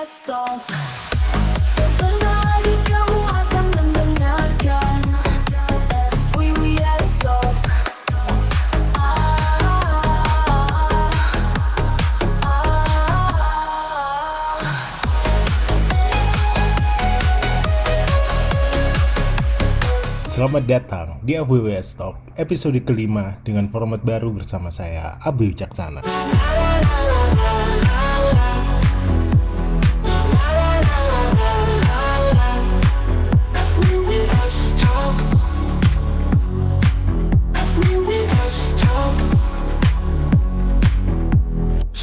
Talk. Sebentar lagi kamu akan mendengarkan FWWS Talk. Selamat datang di FWWS Talk episode kelima dengan format baru bersama saya, Abi Wicaksana.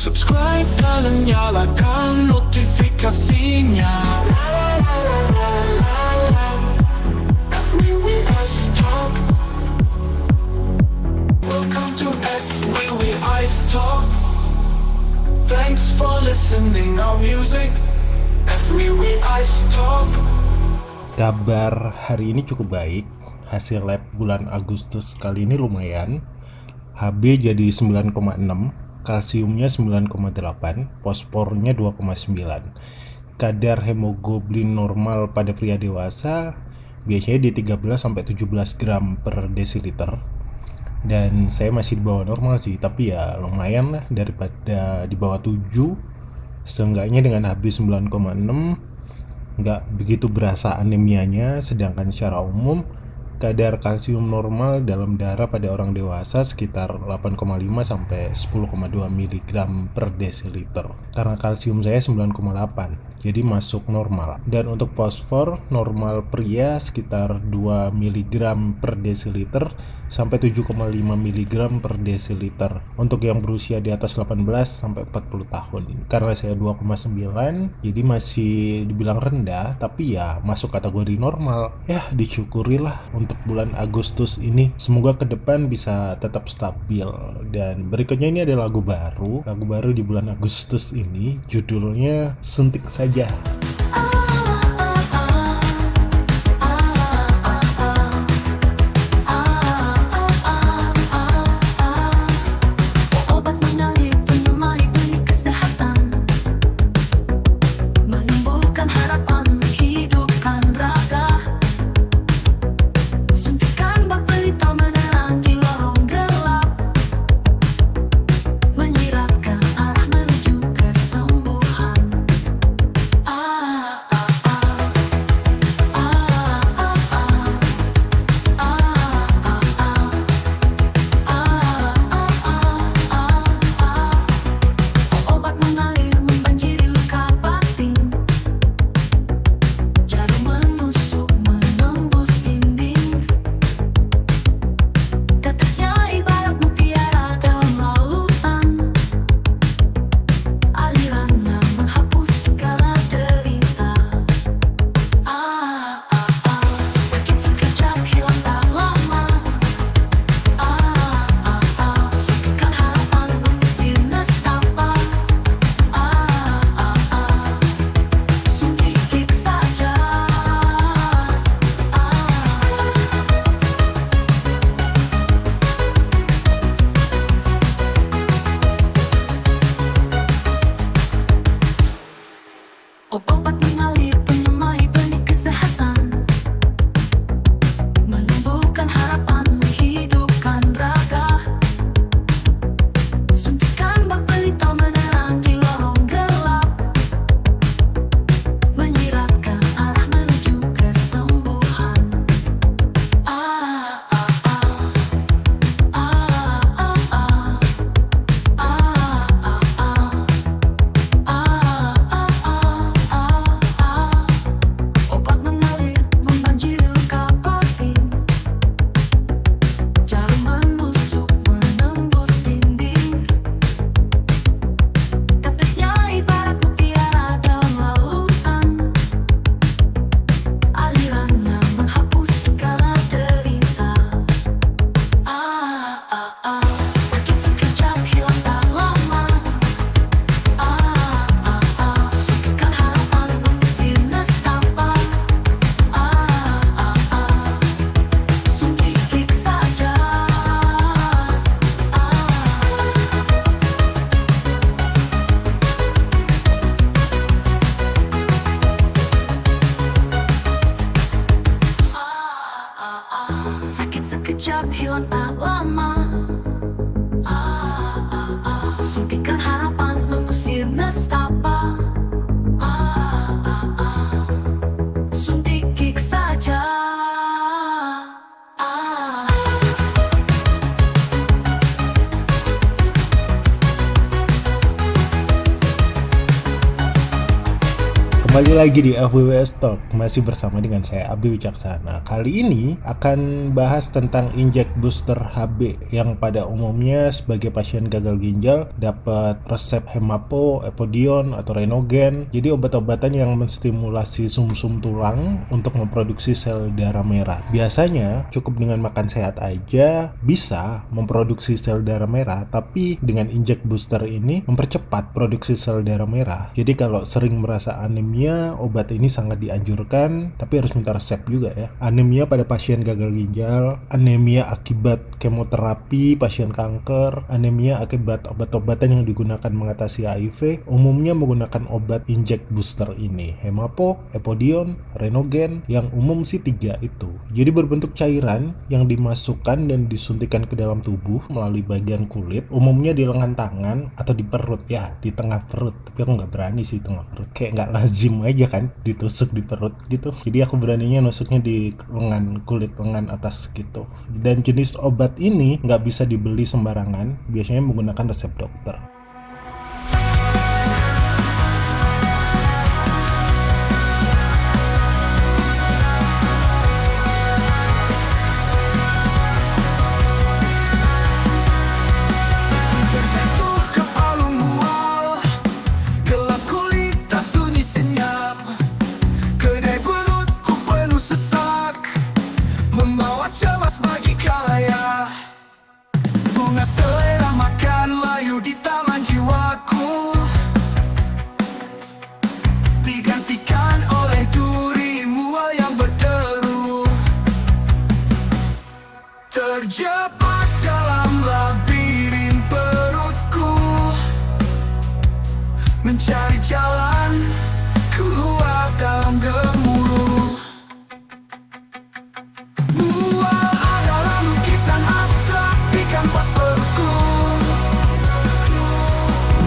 Subscribe dan nyalakan notifikasinya. FWWS Talk. Welcome to FWWS Talk. Thanks for listening our music. FWWS Talk. Kabar hari ini cukup baik. Hasil lab bulan Agustus kali ini lumayan. HB jadi 9,6, kalsiumnya 9,8, fosfornya 2,9. Kadar hemoglobin normal pada pria dewasa biasanya di 13-17 gram per desiliter. Dan saya masih di bawah normal sih, tapi ya lumayan lah daripada di bawah 7. Seenggaknya dengan HB 9,6 nggak begitu berasa anemianya, sedangkan secara umum kadar kalsium normal dalam darah pada orang dewasa sekitar 8,5 sampai 10,2 mg per desiliter. Karena kalsium saya 9,8, jadi masuk normal. Dan untuk fosfor normal pria sekitar 2 mg per desiliter sampai 7,5 mg per desiliter. Untuk yang berusia di atas 18 sampai 40 tahun. Karena saya 2,9, jadi masih dibilang rendah, tapi ya masuk kategori normal. Ya disyukurilah untuk bulan Agustus ini. Semoga ke depan bisa tetap stabil. Dan berikutnya ini ada lagu baru di bulan Agustus ini. Judulnya Suntik Saja. nestapa. Suntik kick saja. Kembali lagi di FWWS Talk, masih bersama dengan saya Abdi Wicaksana. Kali ini akan bahas tentang injek booster HB yang pada umumnya sebagai pasien gagal ginjal dapat resep Hemapo, Epodion, atau Renogen. Jadi obat-obatan yang menstimulasi sumsum tulang untuk memproduksi sel darah merah. Biasanya cukup dengan makan sehat aja bisa memproduksi sel darah merah, tapi dengan injek booster ini mempercepat produksi sel darah merah. Jadi kalau sering merasa anemia, obat ini sangat dianjurkan, tapi harus minta resep juga ya. Anemia pada pasien gagal ginjal, anemia akibat kemoterapi pasien kanker, anemia akibat obat-obatan yang digunakan mengatasi HIV, umumnya menggunakan obat injek booster ini, Hemapo, Epodion, Renogen, yang umum sih 3 itu. Jadi berbentuk cairan yang dimasukkan dan disuntikan ke dalam tubuh melalui bagian kulit, umumnya di lengan tangan atau di perut ya, di tengah perut. Tapi aku nggak berani sih tengah perut, kayak nggak lazim aja kan ditusuk di perut gitu. Jadi aku beraninya nusuknya di lengan, kulit lengan atas gitu. Dan jenis obat ini nggak bisa dibeli sembarangan, biasanya menggunakan resep dokter. Terjatuh ke palu mual, gelap kulit tak sunyi senyap, kedai perutku penuh sesak, membawa cemas bagi kalayak. Bunga selera makan layu di taman jiwaku, digantikan oleh duri mual yang berderu. Terjebak dalam labirin perutku, mencari jalan keluar dalam gemuruh. Mual adalah lukisan abstrak di kanvas perutku,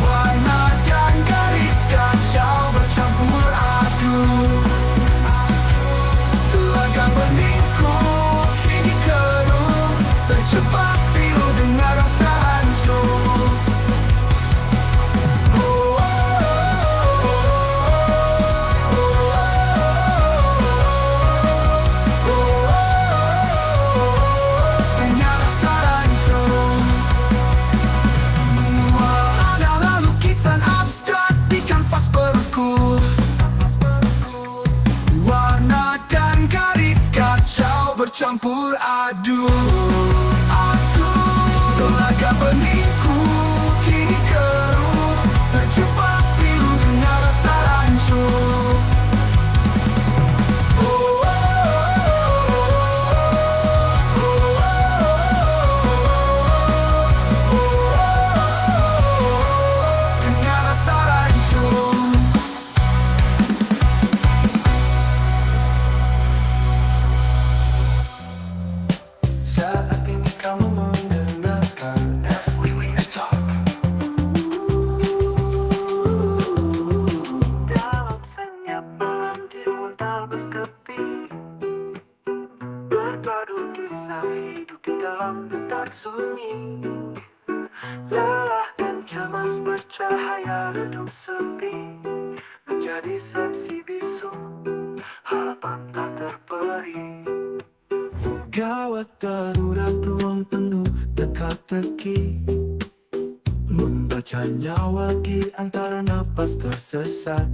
warna dan garis kacau bercampur aduk. Telaga beningku kini keruh, terjebak pilu dengan rasa hancur. Dengan rasa hancur. Mual adalah lukisan abstrak di kanvas perutku, warna dan garis kacau bercampur aduk. Telaga beningku kini keruh, terjebak pilu dengan rasa hancur. Dengan rasa hancur. Saat ini kamu mendengarkan FWWS Talk. Dalam senyap malam di ruang tak berkepi, berpadu kisah hidup di dalam getar sunyi. Lelah dan cemas bercahaya redup sepi, menjadi saksi bisu harapan tak terperi. Gawat darurat ruang penuh teka-teki, membaca nyawa di antara napas tersesat.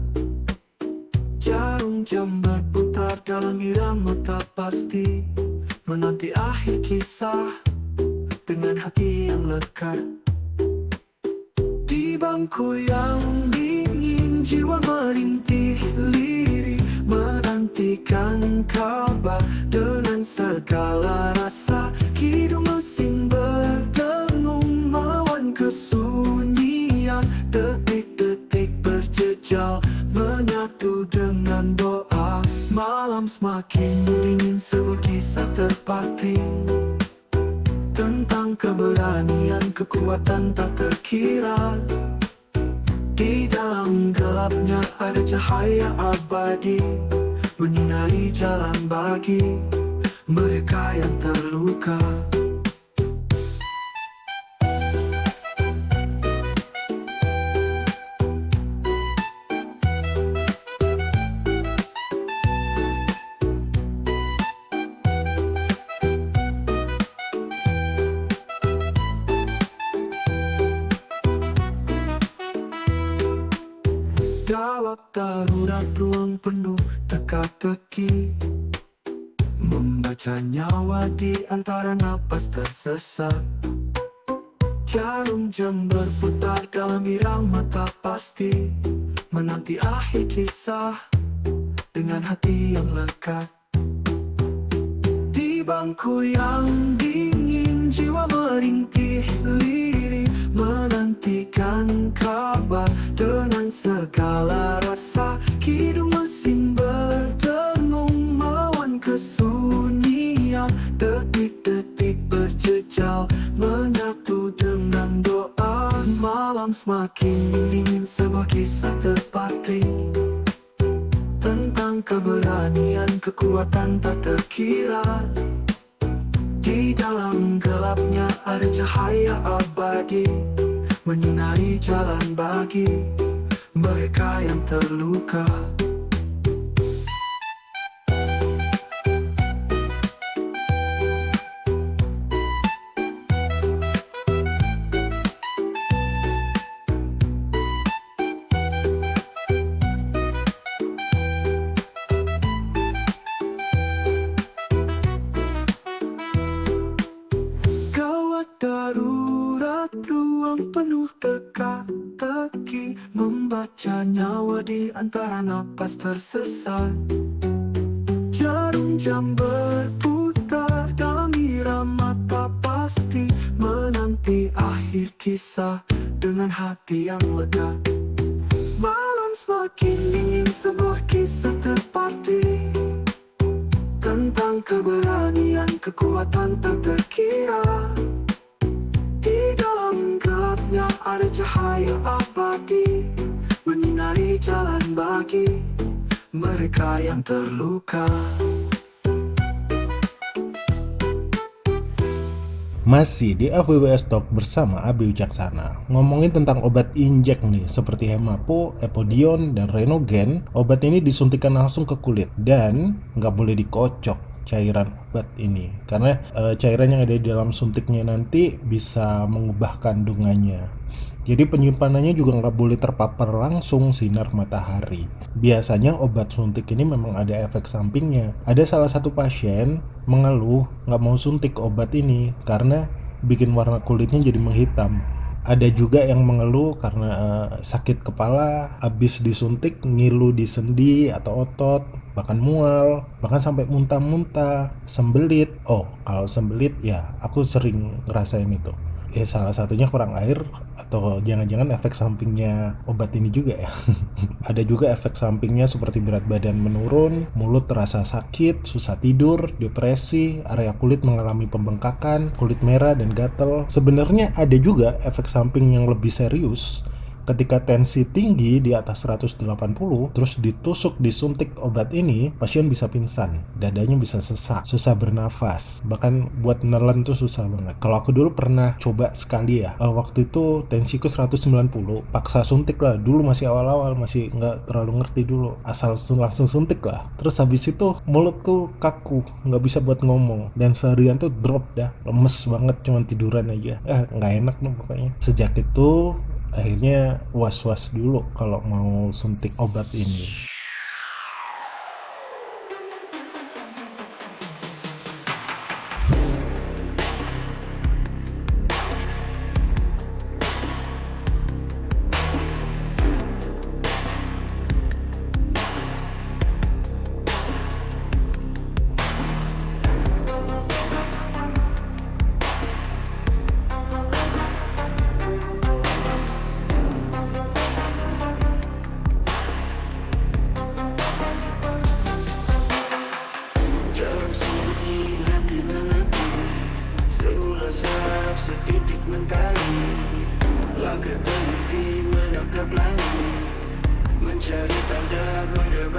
Jarum jam berputar dalam irama tak pasti, menanti akhir kisah dengan hati yang lekat. Di bangku yang dingin jiwa merintih lirih, menantikan kabar dengan segala rasa. Hidung mesin berdengung melawan kesunyian, detik-detik berjejal menyatu dengan doa. Malam semakin dingin, sebuah kisah terpatri tentang keberanian, kekuatan tak terkira. Di dalam gelapnya ada cahaya abadi, menyinari jalan bagi mereka yang terluka. Gawat darurat, ruang penuh teka-teki, membaca nyawa di antara napas tersesat. Jarum jam berputar dalam irama tak pasti, menanti akhir kisah dengan hati yang lekat. Di bangku yang dingin, jiwa merintih lirih, menantikan kabar dengan segala rasa. Kidung mesin berdengung melawan kesunyian, detik-detik berjejal menyatu dengan doa. Malam semakin dingin, sebuah kisah terpatri tentang keberanian, kekuatan tak terkira. Di dalam gelapnya ada cahaya abadi, menyinari jalan bagi mereka yang terluka. Darurat, ruang penuh teka-teki, membaca nyawa di antara napas tersesat. Jarum jam berputar dalam irama tak pasti, menanti akhir kisah dengan hati yang lega. Malam semakin dingin, sebuah kisah terpatri tentang keberanian, kekuatan tak terkira. Di dalam gelapnya ada cahaya abadi, menyinari jalan bagi mereka yang terluka. Masih di FWBS Talk bersama Abi Wicaksana. Ngomongin tentang obat injek nih, seperti Hemapo, Epodion, dan Renogen. Obat ini disuntikan langsung ke kulit dan nggak boleh dikocok cairan obat ini, karena cairan yang ada di dalam suntiknya nanti bisa mengubah kandungannya. Jadi penyimpanannya juga nggak boleh terpapar langsung sinar matahari. Biasanya obat suntik ini memang ada efek sampingnya. Ada salah satu pasien mengeluh nggak mau suntik obat ini karena bikin warna kulitnya jadi menghitam. Ada juga yang mengeluh karena sakit kepala, habis disuntik ngilu di sendi atau otot, bahkan mual, bahkan sampai muntah-muntah, sembelit. Oh, kalau sembelit ya aku sering ngerasain itu. Ya salah satunya kurang air atau jangan-jangan efek sampingnya obat ini juga ya. Ada juga efek sampingnya seperti berat badan menurun, mulut terasa sakit, susah tidur, depresi, area kulit mengalami pembengkakan, kulit merah dan gatal. Sebenarnya ada juga efek samping yang lebih serius. Ketika tensi tinggi di atas 180, terus ditusuk disuntik obat ini, pasien bisa pingsan, dadanya bisa sesak, susah bernafas, bahkan buat nelen tuh susah banget. Kalau aku dulu pernah coba sekali ya, waktu itu tensiku 190, paksa suntik lah, dulu masih awal-awal, masih nggak terlalu ngerti dulu, asal langsung suntik lah. Terus habis itu mulutku kaku, nggak bisa buat ngomong, dan seharian tuh drop dah, lemes banget, cuman tiduran aja, nggak enak nih pokoknya. Sejak itu akhirnya was-was dulu kalau mau suntik obat ini.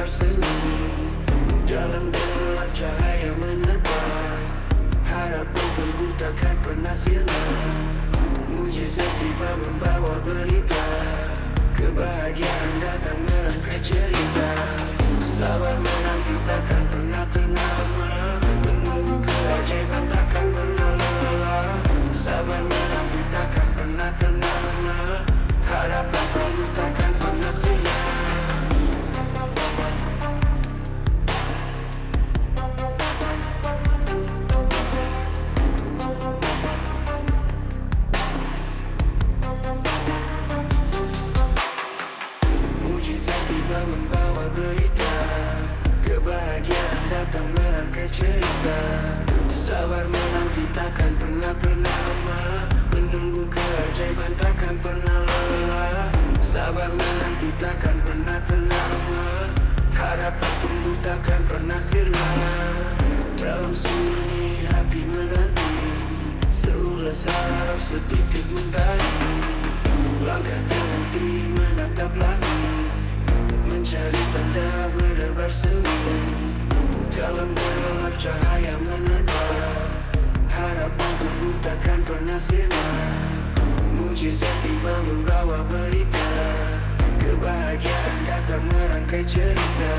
bersemi. Dalam gelap cahaya menebar, harapan tunggu takkan pernah sirna. Mujizat tiba membawa berita, kebahagiaan datang merangkai cerita. Sabar menanti takkan pernah ternama, menunggu keajaiban takkan pernah lelah. Sabar menanti takkan pernah ternama, harapan tunggu takkan pernah sirna. Mujizat tiba membawa berita, kebahagiaan datang merangkai cerita. Sabar menanti takkan pernah ternama, menunggu keajaiban takkan pernah lelah. Sabar menanti takkan pernah ternama, harapan tumbuh takkan pernah sirna. Dalam sunyi hati menanti, seulas harap setitik mentari. Langkah terhenti menatap langit, mencari tanda berdebar semi. Dalam gelap cahaya menebar, harapan tumbuh takkan pernah sirna. Mujizat tiba membawa berita, kebahagiaan datang merangkai cerita.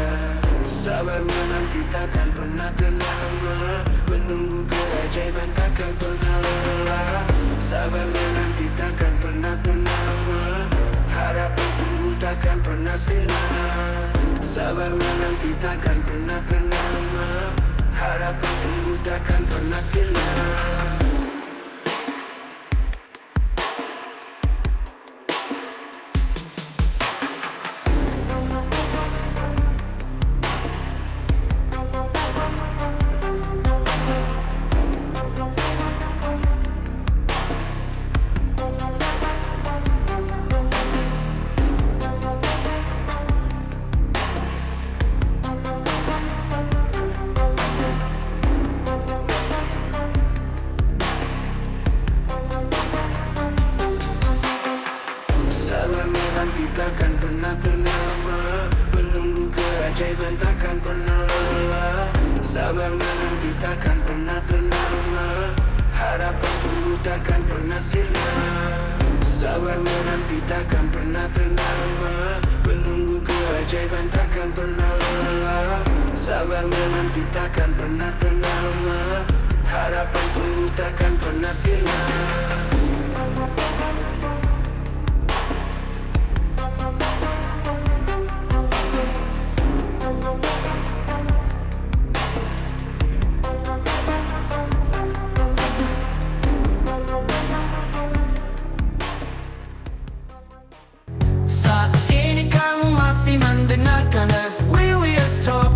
Sabar menanti takkan pernah ternama, menunggu keajaiban takkan pernah lelah. Sabar menanti takkan pernah ternama, harapan tumbuh takkan pernah sirna. Sabar menanti takkan pernah ternama, harapan tumbuh takkan pernah sirna. Sabar menanti takkan pernah ternama, menunggu keajaiban takkan pernah lelah. Sabar menanti takkan pernah ternama, harapan tumbuh takkan pernah sirna. Sabar menanti takkan pernah ternama, menunggu keajaiban takkan pernah lelah. Sabar menanti takkan pernah ternama, harapan tumbuh takkan pernah sirna. Saat ini kamu masih mendengarkan FWWS Talk.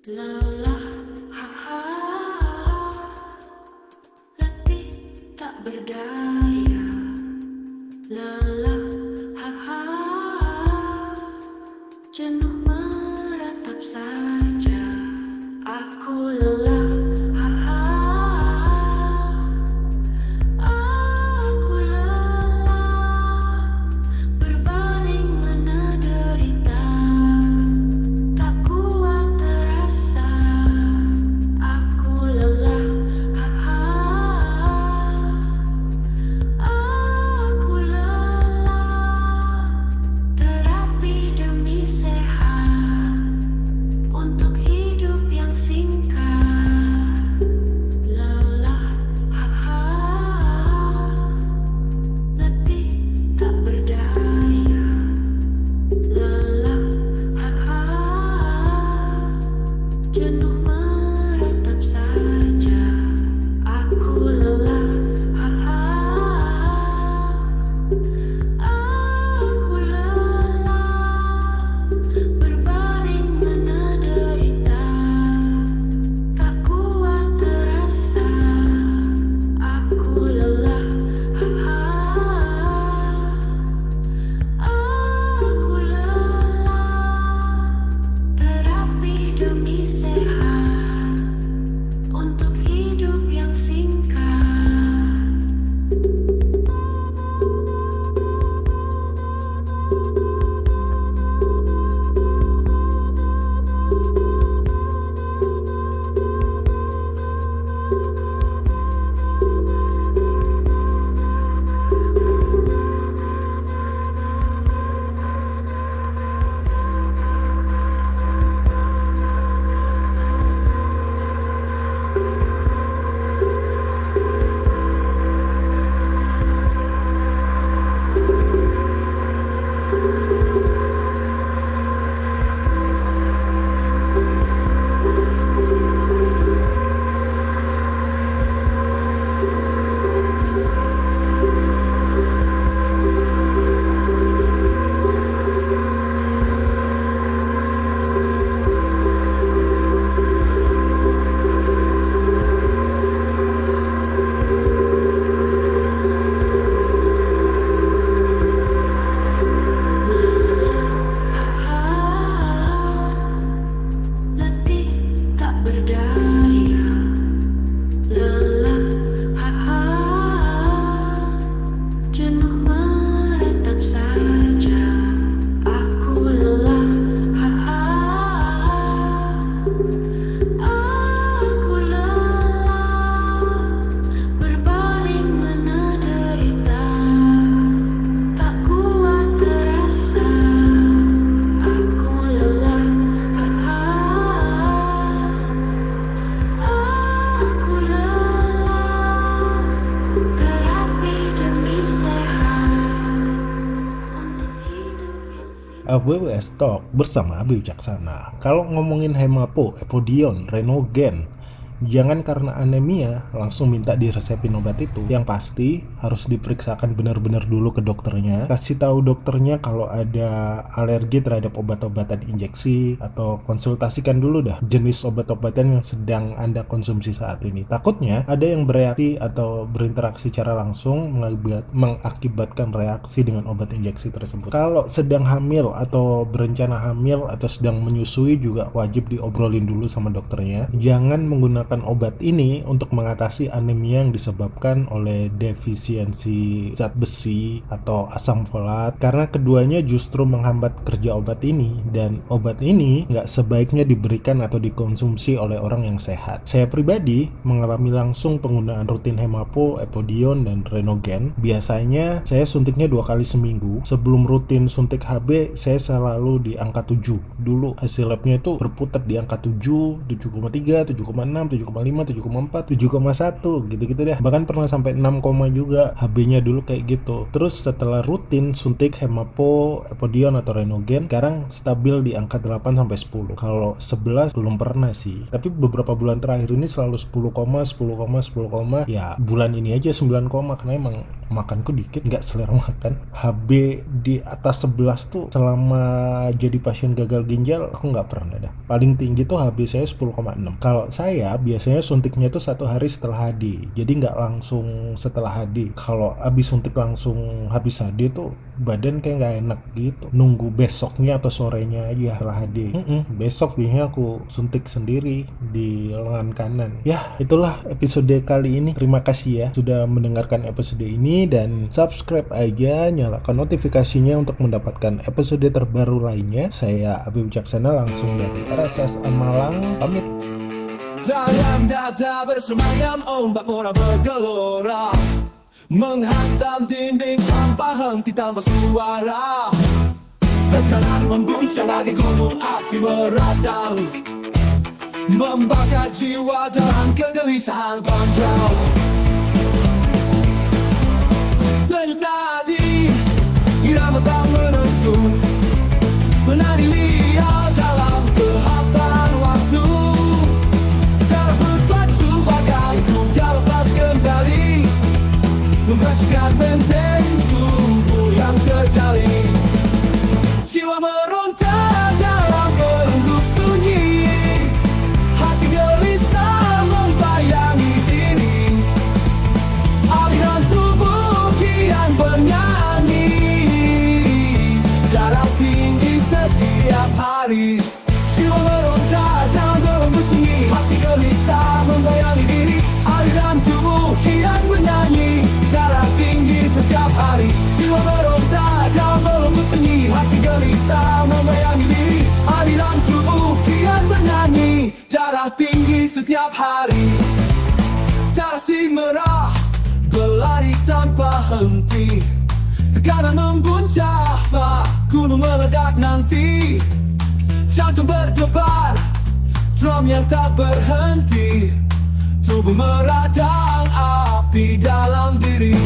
Lelah, haha, letih tak berdaya. Lelah, haha, jenuh meratap saja. Aku lelah, haha, aku lelah, berbaring menderita, tak kuat terasa. Aku lelah, haha, AWWS Talk bersama Abi Wicaksana. Kalau ngomongin Hemapo, Epodion, Renogen, jangan karena anemia langsung minta diresepin obat itu. Yang pasti harus diperiksakan benar-benar dulu ke dokternya. Kasih tahu dokternya kalau ada alergi terhadap obat-obatan injeksi, atau konsultasikan dulu dah jenis obat-obatan yang sedang Anda konsumsi saat ini. Takutnya ada yang bereaksi atau berinteraksi secara langsung mengakibatkan reaksi dengan obat injeksi tersebut. Kalau sedang hamil atau berencana hamil atau sedang menyusui juga wajib diobrolin dulu sama dokternya. Jangan menggunakan obat ini untuk mengatasi anemia yang disebabkan oleh defisiensi zat besi atau asam folat, karena keduanya justru menghambat kerja obat ini, dan obat ini nggak sebaiknya diberikan atau dikonsumsi oleh orang yang sehat. Saya pribadi mengalami langsung penggunaan rutin Hemapo, Epodion, dan Renogen. Biasanya saya suntiknya 2 kali seminggu. Sebelum rutin suntik HB, saya selalu di angka 7. Dulu hasil labnya itu berputar di angka 7, 7,3, 7,6, 7,5, 7,4, 7,1 gitu-gitu deh. Bahkan pernah sampai 6, juga HB-nya dulu kayak gitu. Terus setelah rutin suntik Hemapo, Epodion atau Renogen, sekarang stabil di angka 8 sampai 10. Kalau 11 belum pernah sih. Tapi beberapa bulan terakhir ini selalu 10, ya bulan ini aja 9, karena emang makanku dikit, nggak selera makan. HB di atas 11 tuh selama jadi pasien gagal ginjal aku nggak pernah dah. Paling tinggi tuh HB saya 10,6. Kalau saya biasanya suntiknya itu 1 hari setelah HD, jadi nggak langsung setelah HD. Kalau habis suntik langsung habis HD tuh badan kayak nggak enak gitu, nunggu besoknya atau sorenya aja setelah HD. Besok biasanya aku suntik sendiri di lengan kanan. Ya, itulah episode kali ini. Terima kasih ya sudah mendengarkan episode ini, dan subscribe aja, nyalakan notifikasinya untuk mendapatkan episode terbaru lainnya. Saya Abi Wicaksana langsung dari RSS Malang, pamit. Dalam dada bersemayam ombak murah bergelora, menghantam dinding tanpa henti tanpa suara. Tekanan membuncah lagi, gunung api meradang, membakar jiwa dalam kegelisahan panjang. Denyut nadi, irama tak menentu, menari liar dalam kehampaan waktu. Saraf berpacu bagai kuda lepas kendali, membacakan benteng tubuh yang terjalin. Jiwa meronta dalam belenggu sunyi, hati gelisah membayangi diri. Aliran tubuh kian bernyanyi, darah tinggi setiap hari. Jiwa meronta dalam belenggu sunyi, hati gelisah membayangi diri. Aliran tubuh kian bernyanyi, darah tinggi setiap hari. Jiwa meronta dalam belenggu sunyi, hati gelisah membayangi diri. Aliran tubuh kian bernyanyi, darah tinggi setiap hari. Darah si merah berlari tanpa henti, tekanan membuncah, gunung meledak nanti. Jantung berdebar, drum yang tak berhenti, tubuh meradang api dalam diri.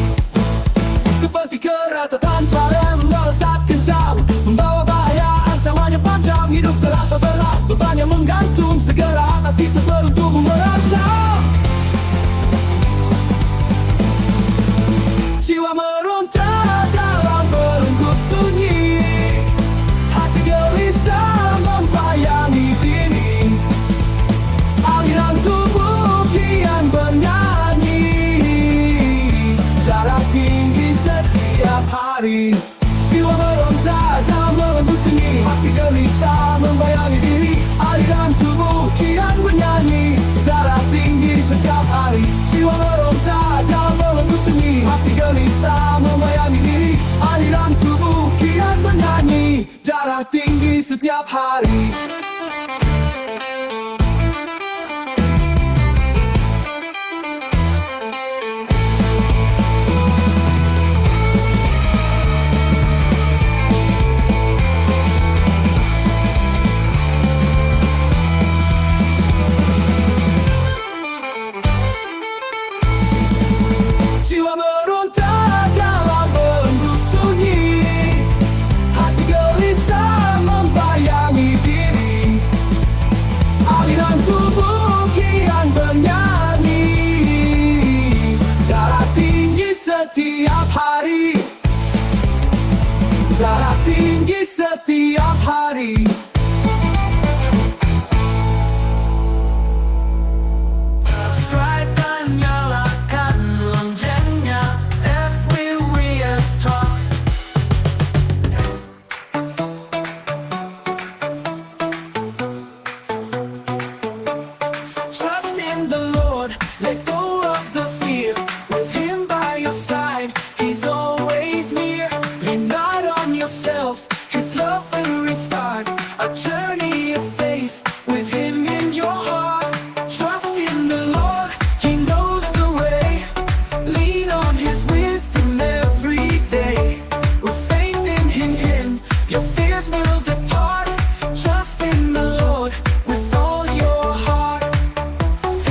Seperti kereta tanpa rem melesat kencang, membawa bahaya, ancamannya panjang. Hidup terasa berat, bebannya menggantung, segera atasi sebelum tubuh merancang. Jiwa meronta dalam belenggu sunyi, hati gelisah membayangi diri. Aliran tubuh kian bernyanyi, darah tinggi setiap hari. Jiwa meronta dalam belenggu sunyi, hati gelisah membayangi diri. Aliran tubuh kian bernyanyi, darah tinggi setiap hari. Jiwa meronta dalam belenggu sunyi, hati gelisah membayangi diri. Aliran tubuh kian bernyanyi, darah tinggi setiap hari. Jiwa meronta dalam belenggu sunyi, hati gelisah setiap hari, darah tinggi setiap hari. Subscribe dan nyalakan loncengnya, FWWS Talk. Trust in the Lord, let go of the fear. With Him by your side, He's always near. Lean not on yourself, His love will restart a journey of faith with Him in your heart. Trust in the Lord, He knows the way. Lean on His wisdom every day. With faith in Him, your fears will depart. Trust in the Lord with all your heart.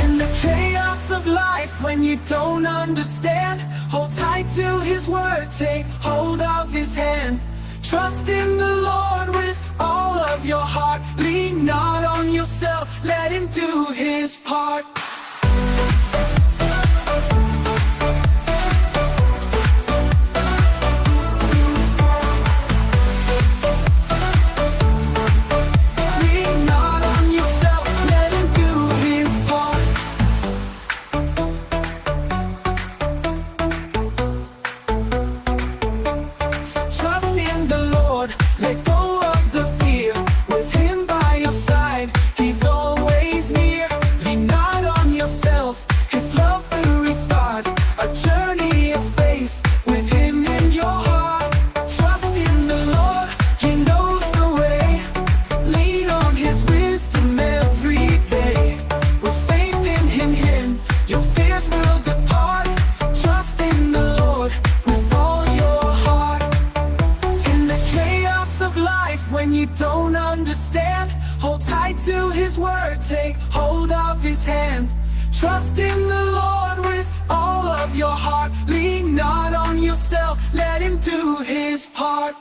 In the chaos of life, when you don't understand, hold tight to His word, take hold of His hand. Trust in the Lord with all of your heart. Lean not on yourself, let Him do His part. Lean not on yourself, let Him do His part. So trust in the Lord, let go of the fear. With Him by your side, He's always near. Lean not on yourself, His love will restart a journey of faith with Him in your heart. Trust in the Lord, He knows the way. Lean on His wisdom every day. With faith in Him, your fears will depart. Trust in the Lord with all your heart. In the chaos of life, when you don't understand, hold tight to His word, take hold of His hand. Trust in the Lord with all of your heart. Lean not on yourself, let Him do His part.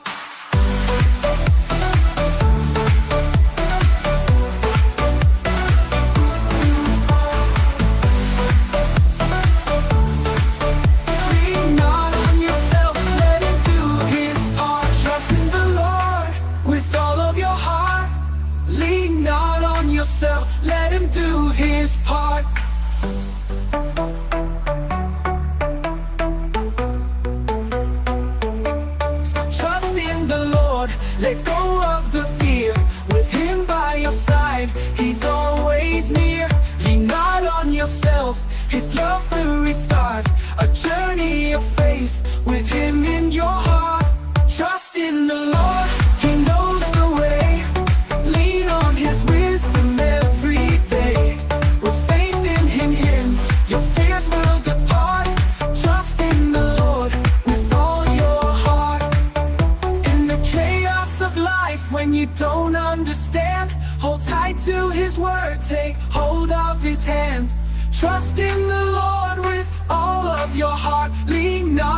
Lean not on yourself, let Him do His part. Trust in the Lord with all of your heart. Lean not on yourself, let Him do His part. So trust in the Lord, let go of the fear. With Him by your side, He's always near. Lean not on yourself, His love will restart a journey of faith with Him in your heart. Trust in the Lord, He knows the way. Lean on His wisdom every day. With faith in Him, your fears will depart. Trust in the Lord with all your heart. In the chaos of life, when you don't understand, hold tight to His word, take hold of His hand. Trust in the Lord with all of your heart. Lean not